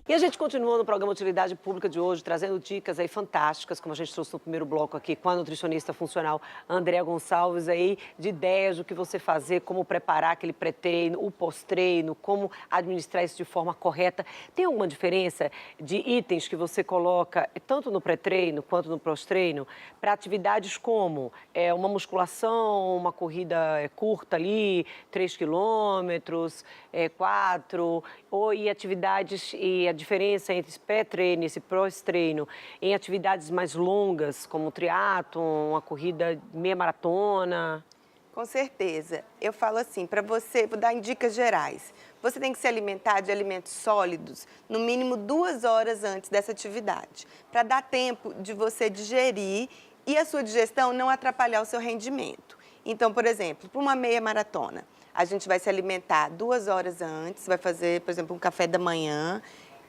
E a gente continua no programa Utilidade Pública de hoje, trazendo dicas aí fantásticas, como a gente trouxe no primeiro bloco aqui, com a nutricionista funcional Andréa Gonçalves, aí, de ideias do que você fazer, como preparar aquele pré-treino, o pós-treino, como administrar isso de forma correta. Tem alguma diferença de itens que você coloca, tanto no pré-treino quanto no pós-treino, para atividades como uma musculação, uma corrida curta ali, 3 quilômetros, 4, ou e atividades e a diferença entre esse pré-treino e esse pós-treino em atividades mais longas, como o triatlon, uma corrida meia maratona? Com certeza. Eu falo assim, para você, vou dar em dicas gerais. Você tem que se alimentar de alimentos sólidos no mínimo 2 horas antes dessa atividade, para dar tempo de você digerir e a sua digestão não atrapalhar o seu rendimento. Então, por exemplo, para uma meia maratona, a gente vai se alimentar 2 horas antes, vai fazer, por exemplo, um café da manhã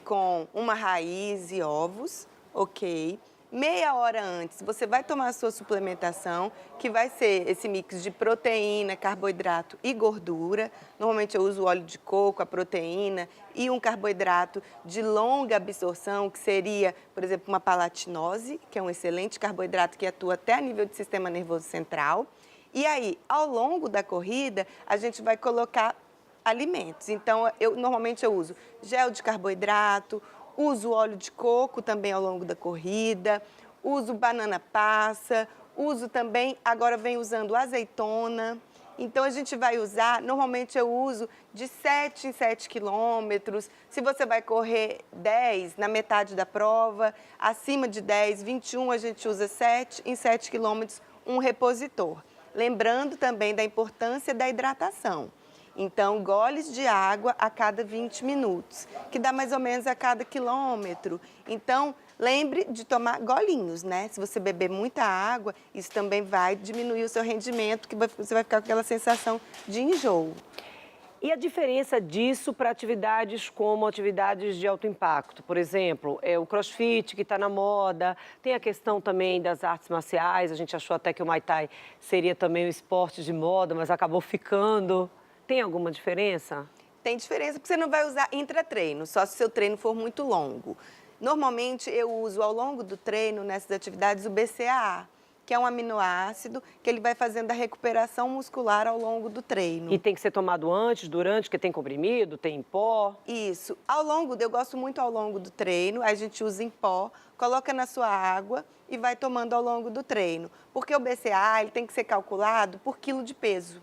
com uma raiz e ovos, ok? Meia hora antes, você vai tomar a sua suplementação, que vai ser esse mix de proteína, carboidrato e gordura. Normalmente eu uso óleo de coco, a proteína e um carboidrato de longa absorção, que seria, por exemplo, uma palatinose, que é um excelente carboidrato que atua até a nível do sistema nervoso central. E aí, ao longo da corrida, a gente vai colocar alimentos. Então, normalmente eu uso gel de carboidrato, uso óleo de coco também ao longo da corrida, uso banana passa, uso também, agora venho usando azeitona. Então, a gente vai usar, normalmente eu uso de 7 em 7 quilômetros. Se você vai correr 10 na metade da prova, acima de 10, 21, a gente usa 7 em 7 quilômetros, um repositor. Lembrando também da importância da hidratação. Então, goles de água a cada 20 minutos, que dá mais ou menos a cada quilômetro. Então, lembre de tomar golinhos, né? Se você beber muita água, isso também vai diminuir o seu rendimento, que você vai ficar com aquela sensação de enjoo. E a diferença disso para atividades como atividades de alto impacto? Por exemplo, o crossfit, que está na moda, tem a questão também das artes marciais, a gente achou até que o Muay Thai seria também um esporte de moda, mas acabou ficando. Tem alguma diferença? Tem diferença porque você não vai usar intratreino, só se o seu treino for muito longo. Normalmente eu uso ao longo do treino, nessas atividades, o BCAA, que é um aminoácido que ele vai fazendo a recuperação muscular ao longo do treino. E tem que ser tomado antes, durante, porque tem comprimido, tem em pó? Isso. Eu gosto muito ao longo do treino, a gente usa em pó, coloca na sua água e vai tomando ao longo do treino. Porque o BCAA ele tem que ser calculado por quilo de peso.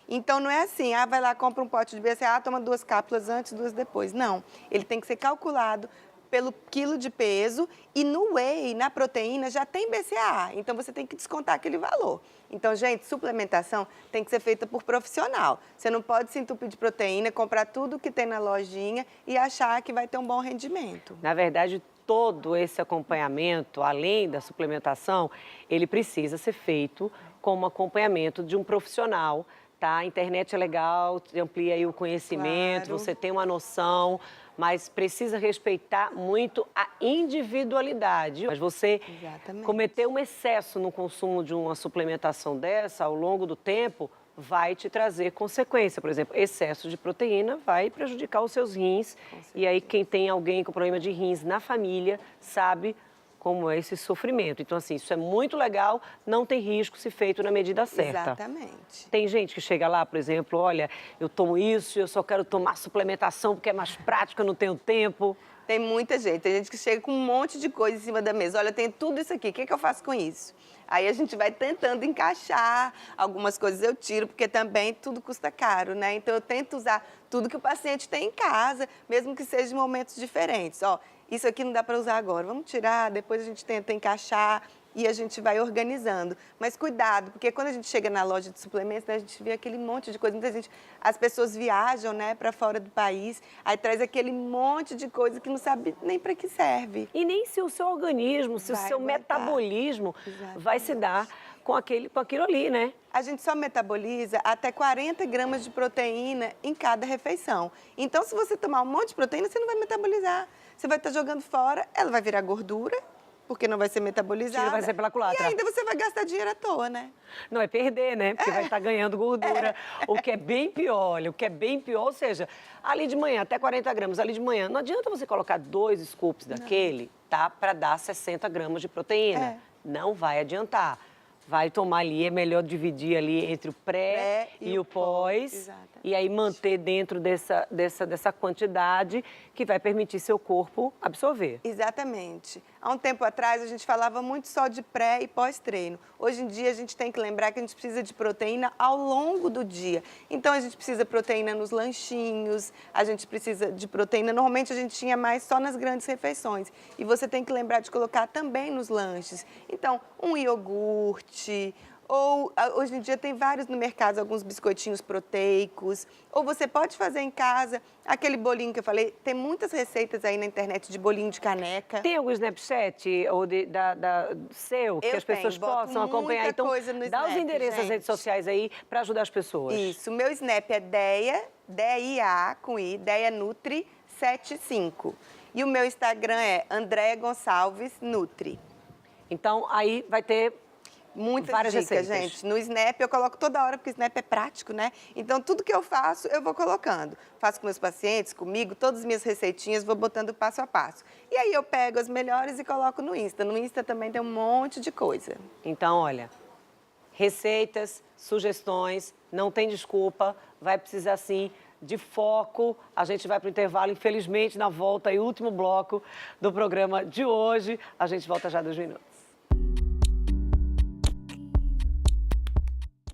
Então, não é assim, vai lá, compra um pote de BCAA, toma 2 cápsulas antes, 2 depois. Não, ele tem que ser calculado pelo quilo de peso e no whey, na proteína, já tem BCAA. Então, você tem que descontar aquele valor. Então, gente, suplementação tem que ser feita por profissional. Você não pode se entupir de proteína, comprar tudo que tem na lojinha e achar que vai ter um bom rendimento. Na verdade, todo esse acompanhamento, além da suplementação, ele precisa ser feito com um acompanhamento de um profissional. Tá? A internet é legal, amplia aí o conhecimento, Claro. Você tem uma noção, mas precisa respeitar muito a individualidade. Mas você cometer um excesso no consumo de uma suplementação dessa ao longo do tempo vai te trazer consequência. Por exemplo, excesso de proteína vai prejudicar os seus rins. E aí quem tem alguém com problema de rins na família sabe como é esse sofrimento. Então, assim, isso é muito legal, não tem risco se feito na medida certa. Exatamente. Tem gente que chega lá, por exemplo, olha, eu tomo isso, eu só quero tomar suplementação porque é mais prático, eu não tenho tempo. Tem muita gente, tem gente que chega com um monte de coisa em cima da mesa. Olha, tem tudo isso aqui, o que eu faço com isso? Aí a gente vai tentando encaixar, algumas coisas eu tiro, porque também tudo custa caro, né? Então eu tento usar tudo que o paciente tem em casa, mesmo que seja em momentos diferentes. Ó, isso aqui não dá para usar agora, vamos tirar, depois a gente tenta encaixar e a gente vai organizando. Mas cuidado, porque quando a gente chega na loja de suplementos, né, a gente vê aquele monte de coisa. As pessoas viajam, né, para fora do país, aí traz aquele monte de coisa que não sabe nem para que serve. E nem se o seu organismo, se o seu metabolismo vai se dar com aquilo ali, né? A gente só metaboliza até 40 gramas de proteína em cada refeição. Então, se você tomar um monte de proteína, você não vai metabolizar. Você vai estar jogando fora, ela vai virar gordura porque não vai ser metabolizada. Tira, vai ser pela culatra. E ainda você vai gastar dinheiro à toa, né? Não, é perder, né? Porque vai estar ganhando gordura. O que é bem pior, olha, o que é bem pior, ou seja, ali de manhã, até 40 gramas, ali de manhã, não adianta você colocar 2 scoops daquele, tá? Para dar 60 gramas de proteína. É. Não vai adiantar. Vai tomar ali, é melhor dividir ali entre o pré e o pós. Exatamente. E aí manter dentro dessa quantidade que vai permitir seu corpo absorver. Exatamente. Há um tempo atrás, a gente falava muito só de pré e pós-treino. Hoje em dia, a gente tem que lembrar que a gente precisa de proteína ao longo do dia. Então, a gente precisa de proteína nos lanchinhos, a gente precisa de proteína... Normalmente, a gente tinha mais só nas grandes refeições. E você tem que lembrar de colocar também nos lanches. Então, um iogurte... Ou, hoje em dia, tem vários no mercado, alguns biscoitinhos proteicos. Ou você pode fazer em casa aquele bolinho que eu falei. Tem muitas receitas aí na internet de bolinho de caneca. Tem algum Snapchat ou seu que as pessoas possam acompanhar? Então, dá os endereços das redes sociais aí para ajudar as pessoas. Isso. Meu Snap é Deia, com I, Deia Nutri 75. E o meu Instagram é Andréa Gonçalves Nutri. Então, aí vai ter... Muitas várias dicas, receitas. gente. No Snap eu coloco toda hora, porque o Snap é prático, né? Então, tudo que eu faço, eu vou colocando. Faço com meus pacientes, comigo, todas as minhas receitinhas, vou botando passo a passo. E aí eu pego as melhores e coloco no Insta. No Insta também tem um monte de coisa. Então, olha, receitas, sugestões, não tem desculpa, vai precisar sim de foco. A gente vai para o intervalo, infelizmente, na volta e último bloco do programa de hoje. A gente volta já 2 minutos.